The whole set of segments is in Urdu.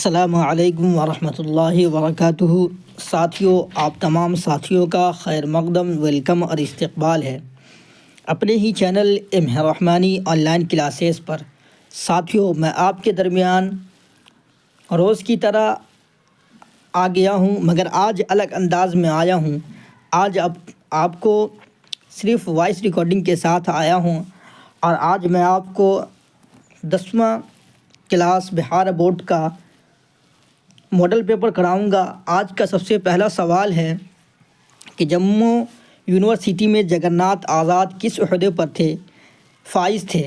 السلام علیکم ورحمۃ اللہ وبرکاتہ۔ ساتھیوں، آپ تمام ساتھیوں کا خیر مقدم ویلکم اور استقبال ہے اپنے ہی channel Rahmani online classes پر۔ ساتھیوں، میں آپ کے درمیان روز کی طرح آ گیا ہوں، مگر آج الگ انداز میں آیا ہوں۔ آج آپ کو صرف وائس ریکارڈنگ کے ساتھ آیا ہوں، اور آج میں آپ کو 10واں کلاس بہار بورڈ کا ماڈل پیپر کراؤں گا۔ آج کا سب سے پہلا سوال ہے کہ جموں یونیورسٹی میں جگناتھ آزاد کس عہدے پر فائز تھے؟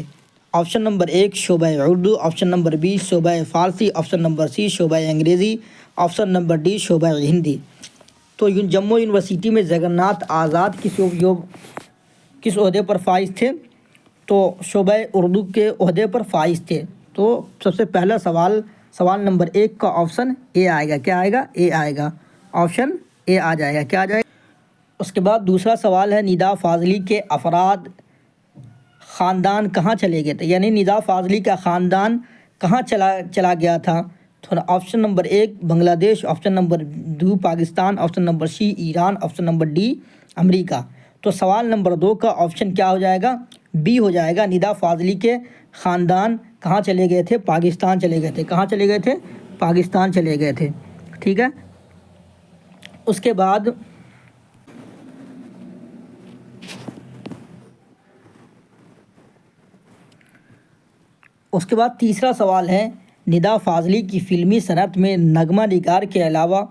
آپشن نمبر 1 شعبہ اردو، آپشن نمبر B شعبہ فارسی، آپشن نمبر C شعبہ انگریزی، آپشن نمبر D شعبہ ہندی۔ تو جموں یونیورسٹی میں جگناتھ آزاد کس عہدے پر فائز تھے؟ تو شعبہ اردو کے عہدے پر فائز تھے۔ تو سب سے پہلا سوال نمبر 1 کا آپشن اے آئے گا۔ کیا آئے گا؟ اے آئے گا، آپشن اے آ جائے گا۔ کیا آ جائے گا؟ اس کے بعد دوسرا سوال ہے ندا فاضلی کے افراد خاندان کہاں چلے گئے تھے؟ یعنی ندا فاضلی کا خاندان کہاں چلا گیا تھا؟ تو آپشن نمبر 1 بنگلہ دیش، option number 2 Pakistan, option number C Iran, option number D امریکہ۔ تو سوال نمبر 2 کا آپشن کیا ہو جائے گا؟ B ہو جائے گا۔ ندا فاضلی کے خاندان کہاں چلے گئے تھے؟ پاکستان چلے گئے تھے۔ کہاں چلے گئے تھے؟ پاکستان چلے گئے تھے۔ ٹھیک ہے۔ اس کے بعد تیسرا سوال ہے ندا فاضلی کی فلمی صنعت میں نغمہ نگار کے علاوہ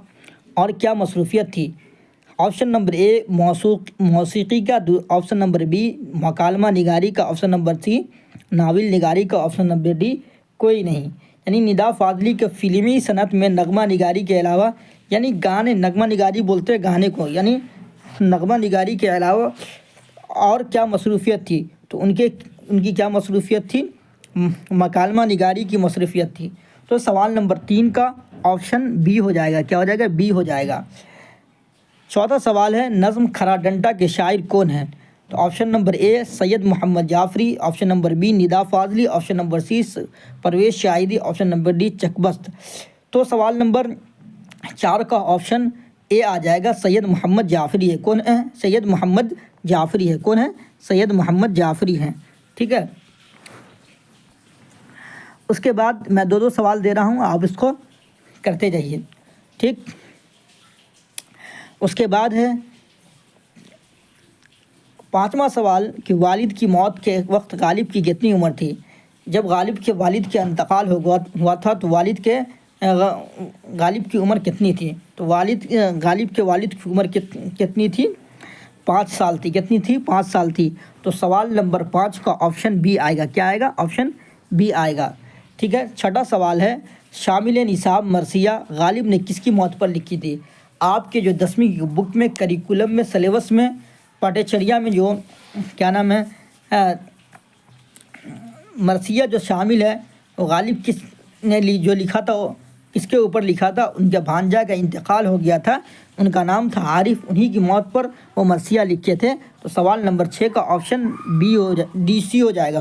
اور کیا مصروفیت تھی؟ آپشن نمبر A موسیقی کا، آپشن نمبر B مکالمہ نگاری کا، آپشن نمبر C ناول نگاری کا، آپشن نمبر D کوئی نہیں۔ یعنی ندا فاضلی کے فلمی صنعت میں نغمہ نگاری کے علاوہ، یعنی گانے، نغمہ نگاری بولتے ہیں گانے کو، یعنی نغمہ نگاری کے علاوہ اور کیا مصروفیت تھی؟ تو ان کی کیا مصروفیت تھی؟ مکالمہ نگاری کی مصروفیت تھی۔ تو سوال نمبر 3 کا آپشن B ہو جائے گا۔ کیا ہو جائے گا؟ B ہو جائے گا۔ چوتھا سوال ہے نظم کھرا ڈنڈا کے شاعر کون ہیں؟ تو option number A Syed Mohammad Jafri, option number B Nida Fazli, option number C Parvez Shahidi, option number D Chakbast. تو سوال نمبر 4 کا آپشن A آ جائے گا، سید محمد جعفری ہے۔ کون ہے؟ سید محمد جعفری ہے۔ کون ہے؟ سید محمد جعفری ہیں۔ ٹھیک ہے۔ اس کے بعد میں دو سوال دے رہا ہوں، آپ اس کو کرتے جائیے۔ ٹھیک۔ اس کے بعد ہے 5واں سوال کہ والد کی موت کے وقت غالب کی کتنی عمر تھی؟ جب غالب کے والد کے انتقال ہوا تھا تو غالب کی عمر کتنی تھی؟ تو غالب کے والد کی عمر کتنی تھی؟ 5 سال تھی۔ کتنی تھی؟ 5 سال تھی۔ تو سوال نمبر 5 کا آپشن B آئے گا۔ کیا آئے گا؟ آپشن B آئے گا۔ ٹھیک ہے۔ چھٹا سوال ہے شامل نصاب مرثیہ غالب نے کس کی موت پر لکھی تھی؟ آپ کے جو 10ویں کی بک میں، کریکولم میں، سلیبس میں، پاٹیچریا میں جو کیا نام ہے مرثیہ جو شامل ہے، وہ غالب کس نے جو لکھا تھا، وہ کس کے اوپر لکھا تھا؟ ان کے بھانجا کا انتقال ہو گیا تھا، ان کا نام تھا عارف، انہی کی موت پر وہ مرثیہ لکھے تھے۔ تو سوال نمبر 6 کا آپشن C ہو جائے گا،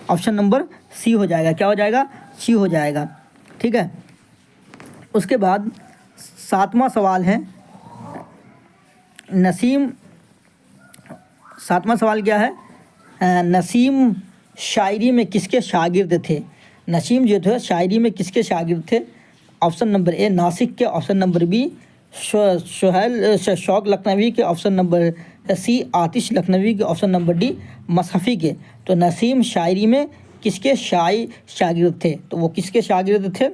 آپشن نمبر C ہو جائے گا۔ کیا ہو جائے گا؟ C ہو جائے گا۔ ٹھیک ہے۔ اس کے بعد 7واں سوال ہے ساتواں سوال کیا ہے؟ نسیم شاعری میں کس کے شاگرد تھے؟ نسیم جو تھے شاعری میں کس کے شاگرد تھے؟ آپشن نمبر A ناسک کے، آپشن نمبر B شوق لکھنوی کے، آپشن نمبر C آتش لکھنوی کے، آپشن نمبر D مصحفی کے۔ تو نسیم شاعری میں کس کے شاگرد تھے؟ تو وہ کس کے شاگرد تھے؟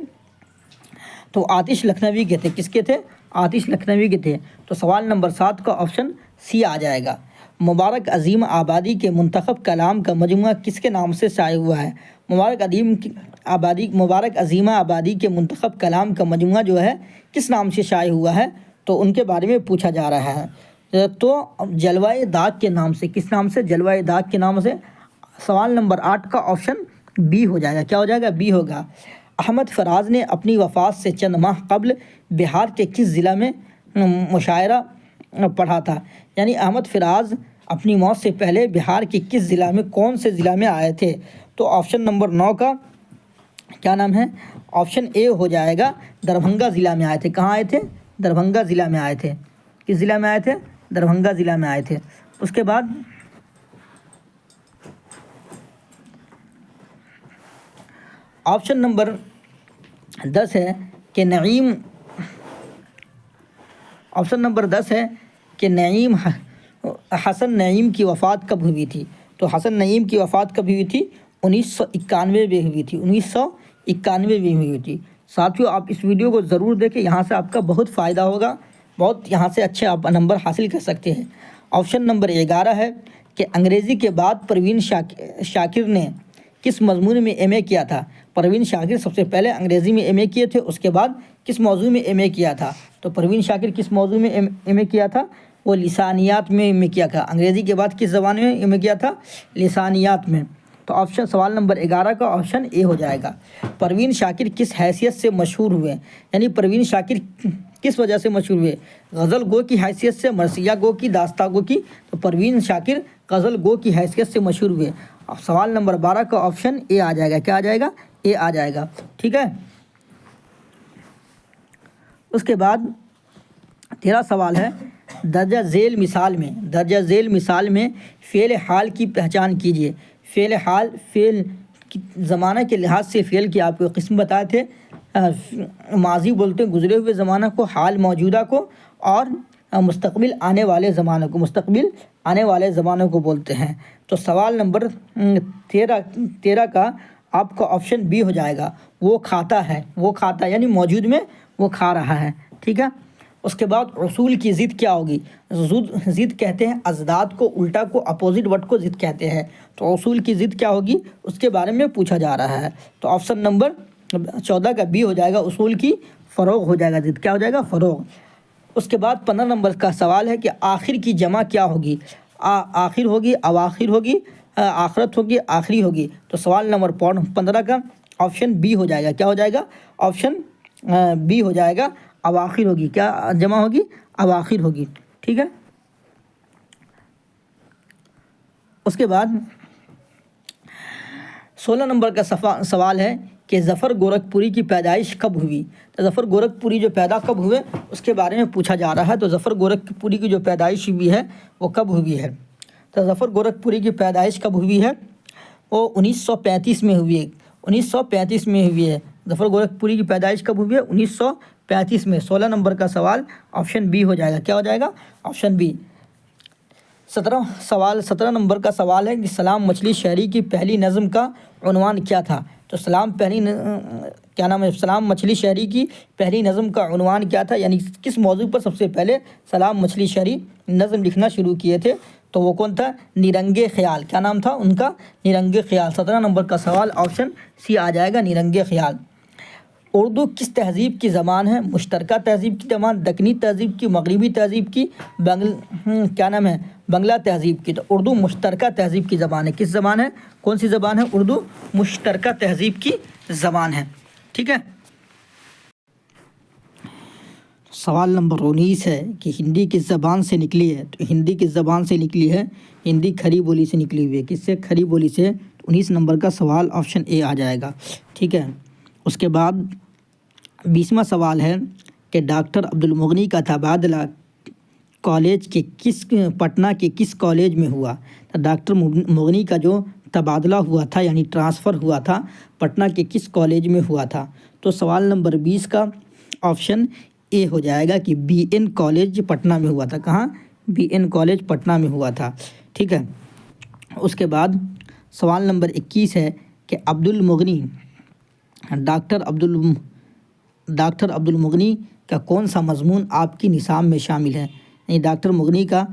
تو آتش لکھنوی کے تھے۔ کس کے تھے؟ آتش لکھنوی کے تھے۔ تو سوال نمبر 7 کا آپشن C آ جائے گا۔ مبارک عظیم آبادی کے منتخب کلام کا مجموعہ کس کے نام سے شائع ہوا ہے؟ مبارک عظیمہ آبادی کے منتخب کلام کا مجموعہ جو ہے کس نام سے شائع ہوا ہے؟ تو ان کے بارے میں پوچھا جا رہا ہے۔ تو جلوۂ داغ کے نام سے، کس نام سے؟ جلوۂ داغ کے نام سے۔ سوال نمبر 8 کا آپشن B ہو جائے گا۔ کیا ہو جائے گا؟ B ہوگا۔ احمد فراز نے اپنی وفات سے چند ماہ قبل بہار کے کس ضلع میں مشاعرہ پڑھا تھا؟ یعنی احمد فراز اپنی موت سے پہلے بہار کے کس ضلع میں، کون سے ضلع میں آئے تھے؟ تو آپشن نمبر 9 کا کیا نام ہے؟ آپشن اے ہو جائے گا، دربھنگہ ضلع میں آئے تھے۔ کہاں آئے تھے؟ دربھنگہ ضلع میں آئے تھے۔ کس ضلع میں آئے تھے؟ دربھنگہ ضلع میں آئے تھے۔ اس کے بعد آپشن نمبر 10 ہے کہ نعیم حسن نعیم کی وفات کب ہوئی تھی؟ تو حسن نعیم کی وفات کب ہوئی تھی؟ 1991 میں ہوئی تھی، 1991 میں ہوئی تھی۔ ساتھیو آپ اس ویڈیو کو ضرور دیکھیں، یہاں سے آپ کا بہت فائدہ ہوگا، بہت یہاں سے اچھے آپ نمبر حاصل کر سکتے ہیں۔ آپشن نمبر 11 ہے کہ انگریزی کے بعد پروین شاکر نے کس مضمون میں ایم اے کیا تھا؟ پروین شاکر سب سے پہلے انگریزی میں ایم اے کیے تھے، اس کے بعد کس موضوع میں ایم اے کیا تھا؟ تو پروین شاکر کس موضوع میں ایم اے کیا تھا؟ وہ لسانیات میں ایم اے کیا تھا۔ انگریزی کے بعد کس زبان میں ایم اے کیا تھا؟ لسانیات میں۔ تو سوال نمبر 11 کا آپشن اے ہو جائے گا۔ پروین شاکر کس حیثیت سے مشہور ہوئے؟ یعنی پروین شاکر کس وجہ سے مشہور ہوئے؟ غزل گو کی حیثیت سے، مرثیہ گو کی، داستہ گو کی؟ تو پروین شاکر غزل گو کی حیثیت سے مشہور ہوئے۔ سوال نمبر 12 کا آپشن اے آ جائے گا۔ کیا آ جائے گا؟ اے آ جائے گا، ٹھیک ہے۔ اس کے بعد 13 سوال ہے، درجہ ذیل مثال میں فعل حال کی پہچان کیجیے۔ فعل حال، فعل زمانہ کے لحاظ سے فعل کی آپ کو قسم بتائے تھے۔ ماضی بولتے ہیں گزرے ہوئے زمانہ کو، حال موجودہ کو، اور مستقبل آنے والے زمانوں کو بولتے ہیں۔ تو سوال نمبر 13 کا آپ کا آپشن بی ہو جائے گا، وہ کھاتا ہے یعنی موجود میں وہ کھا رہا ہے، ٹھیک ہے۔ اس کے بعد اصول کی ضد کیا ہوگی؟ ضد کہتے ہیں ازداد کو، الٹا کو، اپوزٹ ورڈ کو ضد کہتے ہیں۔ تو اصول کی ضد کیا ہوگی اس کے بارے میں پوچھا جا رہا ہے۔ تو آپشن نمبر 14 کا بی ہو جائے گا، اصول کی فروغ ہو جائے گا، ضد کیا ہو جائے گا؟ فروغ۔ اس کے بعد 15 نمبر کا سوال ہے کہ آخر کی جمع کیا ہوگی؟ آخر ہوگی، اواخر ہوگی، آخرت ہوگی، آخری ہوگی؟ تو سوال نمبر 15 کا آپشن بی ہو جائے گا۔ کیا ہو جائے گا؟ آپشن بی ہو جائے گا، اواخر ہوگی۔ کیا جمع ہوگی؟ اواخر ہوگی، ٹھیک ہے۔ اس کے بعد 16 نمبر کا سوال ہے کہ ظفر گورکھپوری کی پیدائش کب ہوئی؟ تو ظفر گورکھپوری جو پیدا کب ہوئے اس کے بارے میں پوچھا جا رہا ہے۔ تو ظفر گورکھپوری کی جو پیدائش ہوئی ہے وہ کب ہوئی ہے؟ تو ظفر گورکھپوری کی پیدائش کب ہوئی ہے؟ وہ 1935 میں ہوئی ہے، 1935 میں ہوئی ہے۔ ظفر گورکھپوری کی پیدائش کب ہوئی ہے؟ 1935 میں۔ 16 نمبر کا سوال آپشن بی ہو جائے گا۔ کیا ہو جائے گا؟ Option B. 17 نمبر کا سوال ہے کہ سلام مچھلی شہری کی پہلی نظم کا عنوان کیا تھا؟ تو سلام مچھلی شہری کی پہلی نظم کا عنوان کیا تھا؟ یعنی کس موضوع پر سب سے پہلے سلام مچھلی شہری نظم لکھنا شروع کیے تھے؟ تو وہ کون تھا؟ نیرنگ خیال۔ کیا نام تھا ان کا؟ نیرنگ خیال۔ 17 نمبر کا سوال آپشن سی آ جائے گا، نیرنگ خیال۔ اردو کس تہذیب کی زبان ہے؟ مشترکہ تہذیب کی زبان، دکنی تہذیب کی، مغربی تہذیب کی، بنگلہ تہذیب کی؟ تو اردو مشترکہ تہذیب کی زبان ہے۔ کس زبان ہے؟ کون سی زبان ہے؟ اردو مشترکہ تہذیب کی زبان ہے، ٹھیک ہے۔ سوال نمبر 19 ہے کہ ہندی کس زبان سے نکلی ہے؟ تو ہندی کس زبان سے نکلی ہے؟ ہندی کھری بولی سے نکلی ہوئی ہے۔ کس سے؟ کھری بولی سے۔ 19 نمبر کا سوال آپشن اے آ جائے گا، ٹھیک ہے۔ اس کے بعد 20واں سوال ہے کہ ڈاکٹر عبد المغنی کا تبادلہ پٹنہ کے کس کالج میں ہوا؟ تو ڈاکٹر مغنی کا جو تبادلہ ہوا تھا یعنی ٹرانسفر ہوا تھا، پٹنہ کے کس کالج میں ہوا تھا؟ تو سوال نمبر 20 کا آپشن اے ہو جائے گا کہ بی این کالج پٹنہ میں ہوا تھا۔ کہاں؟ بی این کالج پٹنہ میں ہوا تھا، ٹھیک ہے۔ اس کے بعد سوال نمبر 21 ہے کہ ڈاکٹر عبد المغنی کا کون سا مضمون آپ کی نصاب میں شامل ہے؟ یعنی ڈاکٹر مغنی کا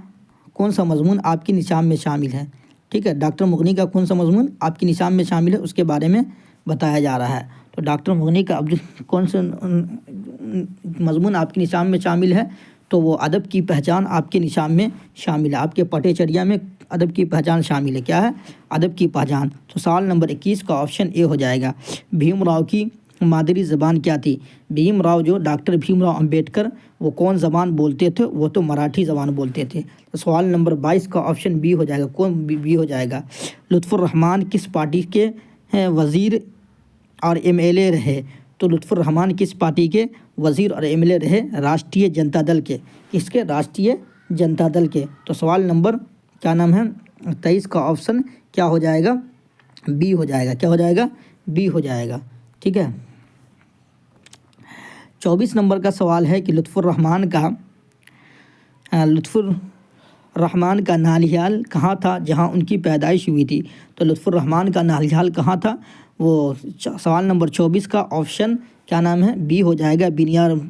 کون سا مضمون آپ کی نصاب میں شامل ہے، ٹھیک ہے۔ ڈاکٹر مغنی کا کون سا مضمون آپ کی نصاب میں شامل ہے اس کے بارے میں بتایا جا رہا ہے۔ تو ڈاکٹر مغنی کا کون سا مضمون آپ کی نصاب میں شامل ہے؟ تو وہ ادب کی پہچان آپ کے نصاب میں شامل ہے۔ آپ کے پٹے چریا میں ادب کی پہچان شامل ہے۔ کیا ہے؟ ادب کی پہچان۔ تو سوال نمبر 21 کا آپشن اے ہو جائے گا۔ بھیم راؤ کی مادری زبان کیا تھی؟ بھیم راؤ جو ڈاکٹر بھیم راؤ امبیڈکر وہ کون زبان بولتے تھے؟ وہ تو مراٹھی زبان بولتے تھے۔ تو سوال نمبر 22 کا آپشن بی ہو جائے گا۔ کون بی ہو جائے گا؟ لطف الرحمان کس پارٹی کے وزیر اور ایم ایل اے رہے؟ تو لطف الرحمان کس پارٹی کے وزیر اور ایم ایل اے رہے؟ راشٹریہ جنتا دل کے. کس کے؟ راشٹریہ جنتا دل کے. تو سوال نمبر کیا نام ہے 23 کا آپشن کیا ہو جائے گا؟ بی ہو جائے گا. کیا ہو جائے گا؟ بی ہو جائے گا. ٹھیک ہے. 24 نمبر کا سوال ہے کہ لطف الرحمان کا نالیال کہاں تھا جہاں ان کی پیدائش ہوئی تھی؟ تو لطف الرحمان کا نالیال کہاں تھا؟ وہ سوال نمبر 24 کا آپشن کیا نام ہے؟ بی ہو جائے گا.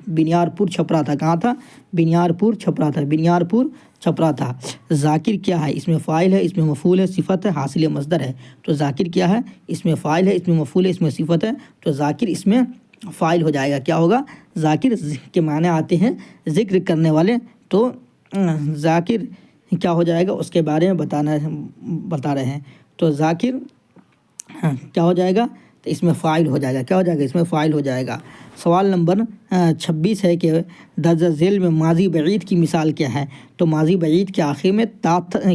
بنیارپور چھپرا تھا. کہاں تھا؟ بنیارپور چھپرا تھا. بنیارپور چھپرا تھا. ذاکر کیا ہے؟ اس میں فاعل ہے، اس میں مفعول ہے، صفت ہے، حاصل مصدر ہے. تو ذاکر کیا ہے؟ اس میں فاعل ہے، اس میں مفعول ہے، اس میں صفت ہے. تو ذاکر اس میں فاعل ہو جائے گا. کیا ہوگا؟ ذاکر کے معنی آتے ہیں ذکر کرنے والے. تو ذاکر کیا ہو جائے گا اس کے بارے میں بتا رہے ہیں. تو ذاکر کیا ہو جائے گا؟ تو اس میں فاعل ہو جائے گا. کیا ہو جائے گا؟ اس میں فاعل ہو جائے گا. سوال نمبر 26 ہے کہ درج ذیل میں ماضی بعید کی مثال کیا ہے؟ تو ماضی بعید کے آخر میں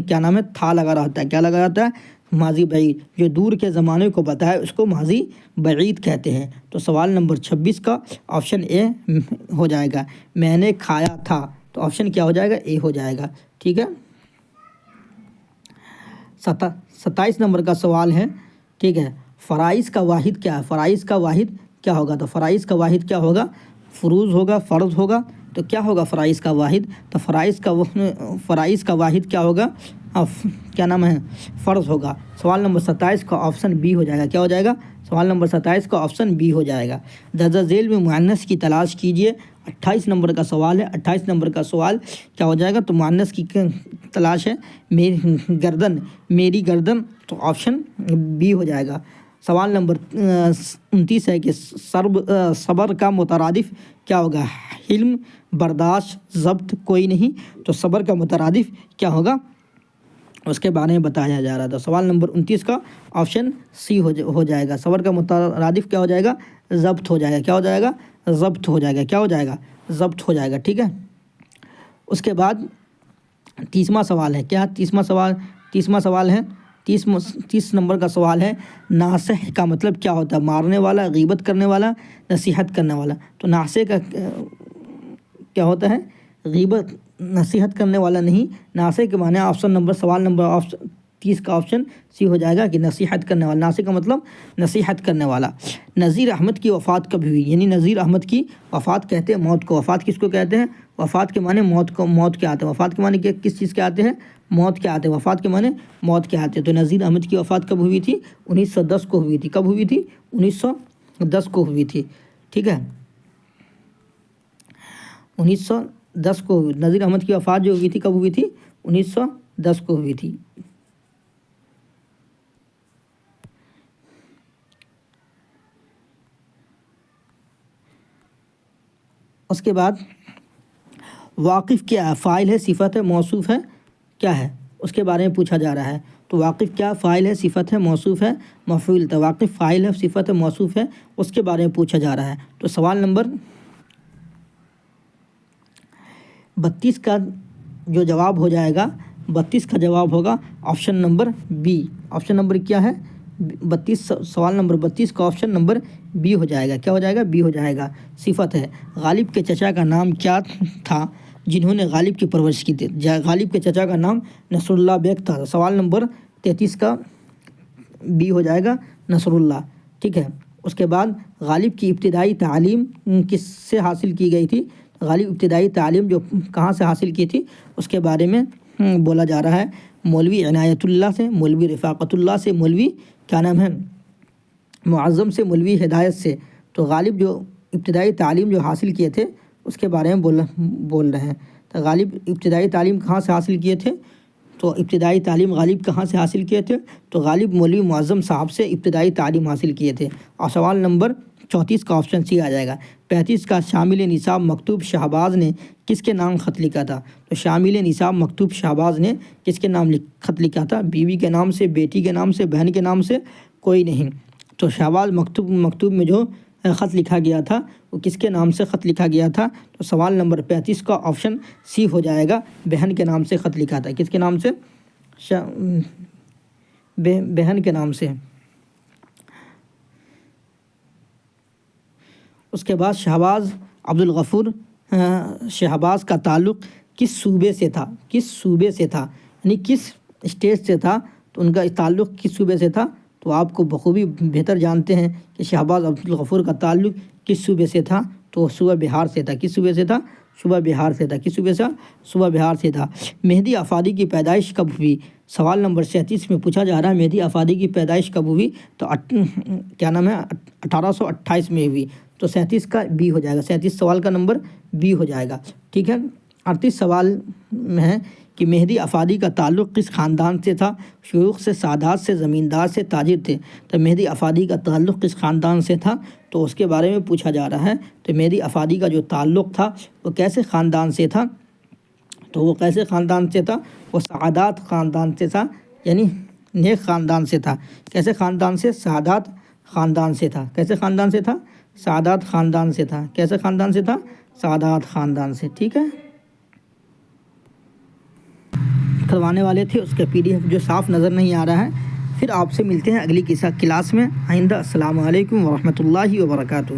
کیا نام ہے؟ تھا لگا رہتا ہے. کیا لگا رہتا ہے؟ ماضی بعید. جو دور کے زمانے کو بتائے اس کو ماضی بعید کہتے ہیں. تو سوال نمبر 26 کا آپشن اے ہو جائے گا. میں نے کھایا تھا. تو آپشن کیا ہو جائے گا؟ اے ہو جائے گا. ٹھیک ہے. 27 نمبر کا سوال ہے. ٹھیک ہے. فرائض کا واحد کیا ہے؟ فرائض کا واحد کیا ہوگا؟ تو فرائض کا واحد کیا ہوگا؟ فروض ہوگا، فرض ہوگا. تو کیا ہوگا فرائض کا واحد؟ تو فرائض کا واحد کیا ہوگا؟ کیا نام ہے؟ فرض ہوگا. سوال نمبر 27 کا آپشن بی ہو جائے گا. کیا ہو جائے گا؟ سوال نمبر 27 کا آپشن بی ہو جائے گا. درج ذیل میں مؤنث کی تلاش کیجیے. 28 نمبر کا سوال ہے. 28 نمبر کا سوال کیا ہو جائے گا؟ تو مؤنث کی تلاش ہے میری گردن. تو آپشن بی ہو جائے گا. سوال نمبر 29 ہے کہ صبر کا مترادف کیا ہوگا؟ حلم، برداشت، ضبط. کوئی نہیں. تو صبر کا مترادف کیا ہوگا اس کے بارے میں بتایا جا رہا تھا. سوال نمبر 29 کا آپشن سی ہو جائے گا. صبر کا مترادف کیا ہو جائے گا؟ ضبط ہو جائے گا. کیا ہو جائے گا؟ ضبط ہو جائے گا. کیا ہو جائے گا؟ ضبط ہو جائے گا. ٹھیک ہے. اس کے بعد 30واں سوال ہے. کیا 30واں سوال ہے؟ 30 نمبر کا سوال ہے. ناصح کا مطلب کیا ہوتا ہے؟ مارنے والا، غیبت کرنے والا، نصیحت کرنے والا. تو ناصح کا کیا ہوتا ہے؟ غیبت، نصیحت کرنے والا نہیں. ناصح کے معنی سوال نمبر 30 کا آپشن سی ہو جائے گا کہ نصیحت کرنے والا. ناصح کا مطلب نصیحت کرنے والا. نذیر احمد کی وفات کب ہوئی؟ یعنی نذیر احمد کی وفات کہتے ہیں موت کو. وفات کس کو کہتے ہیں؟ وفات کے معنی موت کے آتے ہیں. وفات کے معنی کس چیز کے آتے ہیں؟ موت کے آتے ہیں. وفات کے معنی موت کے آتے ہیں. تو نذیر احمد کی وفات کب ہوئی تھی؟ 1910 کو ہوئی تھی. کب ہوئی تھی؟ 1910 کو ہوئی تھی. ٹھیک ہے. 1910 کو نذیر احمد کی وفات جو ہوئی تھی کب ہوئی تھی؟ 1910 کو ہوئی تھی. اس کے بعد واقف کیا ہے؟ فاعل ہے، صفت ہے، موصوف ہے، کیا ہے؟ اس کے بارے میں پوچھا جا رہا ہے. تو واقف کیا؟ فاعل ہے، صفت ہے، موصوف ہے، مفعول. تو واقف فاعل ہے، صفت ہے، موصوف ہے. اس کے بارے میں پوچھا جا رہا ہے. تو سوال نمبر 32 کا جو جواب ہو جائے گا، 32 کا جواب ہوگا option number be. Option number کیا ہے؟ 32. سوال نمبر 32 کا آپشن نمبر بی ہو جائے گا. کیا ہو جائے گا؟ بی ہو جائے گا. صفت ہے. غالب کے چچا کا نام کیا تھا جنہوں نے غالب کی پرورش کی تھی؟ غالب کے چچا کا نام نصر اللہ بیگ تھا. سوال نمبر 33 کا بی ہو جائے گا نصر اللہ. ٹھیک ہے. اس کے بعد غالب کی ابتدائی تعلیم کس سے حاصل کی گئی تھی؟ غالب ابتدائی تعلیم جو کہاں سے حاصل کی تھی اس کے بارے میں بولا جا رہا ہے. مولوی عنایت اللہ سے، مولوی رفاقت اللہ سے، مولوی کیا نام ہے معظم سے، مولوی ہدایت سے. تو غالب جو ابتدائی تعلیم جو حاصل کیے تھے اس کے بارے میں بول رہے ہیں. تو غالب ابتدائی تعلیم کہاں سے حاصل کیے تھے؟ تو ابتدائی تعلیم غالب کہاں سے حاصل کیے تھے؟ تو غالب مولوی معظم صاحب سے ابتدائی تعلیم حاصل کیے تھے. اور سوال نمبر 34 کا آپشن سی آ جائے گا. 35 کا شامل نصاب مکتوب شہباز نے کس کے نام خط لکھا تھا؟ تو شامل نصاب مکتوب شہباز نے کس کے نام خط لکھا تھا؟ بیوی کے نام سے، بیٹی کے نام سے، بہن کے نام سے، کوئی نہیں. تو شہباز مکتوب میں جو خط لکھا گیا تھا وہ کس کے نام سے خط لکھا گیا تھا؟ تو سوال نمبر 35 کا آپشن سی ہو جائے گا. بہن کے نام سے خط لکھا تھا. کس کے نام سے؟ بہن کے نام سے. اس کے بعد شہباز عبدالغفور شہباز کا تعلق کس صوبے سے تھا؟ کس صوبے سے تھا یعنی کس اسٹیٹ سے تھا، تو ان کا تعلق کس صوبے سے تھا؟ تو آپ کو بخوبی بہتر جانتے ہیں کہ شہباز عبدالغفور کا تعلق کس صوبے سے تھا، تو صوبہ بہار سے تھا۔ کس صوبے سے تھا؟ صوبہ بہار سے تھا۔ کس صوبے سے؟ صوبہ بہار سے تھا۔ مہدی آفاقی کی پیدائش کب ہوئی؟ سوال نمبر 37 میں پوچھا جا رہا ہے مہدی آفاقی کی پیدائش کب ہوئی؟ تو کیا نام ہے 1828 میں ہوئی، تو 37 کا بی ہو جائے گا، 37 سوال کا نمبر بی ہو جائے گا، ٹھیک ہے۔ 38 سوال میں ہے کہ مہدی آفاقی کا تعلق کس خاندان سے تھا؟ شیوخ سے، سادات سے، زمیندار سے، تاجر تھے۔ تو مہدی آفاقی کا تعلق کس خاندان سے تھا؟ تو اس کے بارے میں پوچھا جا رہا ہے۔ تو مہدی آفاقی کا جو تعلق تھا وہ کیسے خاندان سے تھا؟ تو وہ کیسے خاندان سے تھا؟ وہ سعادات خاندان سے تھا، یعنی نیک خاندان سے تھا۔ کیسے خاندان سے؟ سعادات خاندان سے تھا۔ کیسے خاندان سے تھا؟ سعادات خاندان سے تھا۔ کیسے خاندان سے تھا؟ سعادات خاندان سے، ٹھیک ہے۔ کروانے والے تھے، اس کا PDF جو صاف نظر نہیں آ رہا ہے۔ پھر آپ سے ملتے ہیں اگلی کلاس میں۔ آئندہ السلام علیکم ورحمۃ اللہ وبرکاتہ۔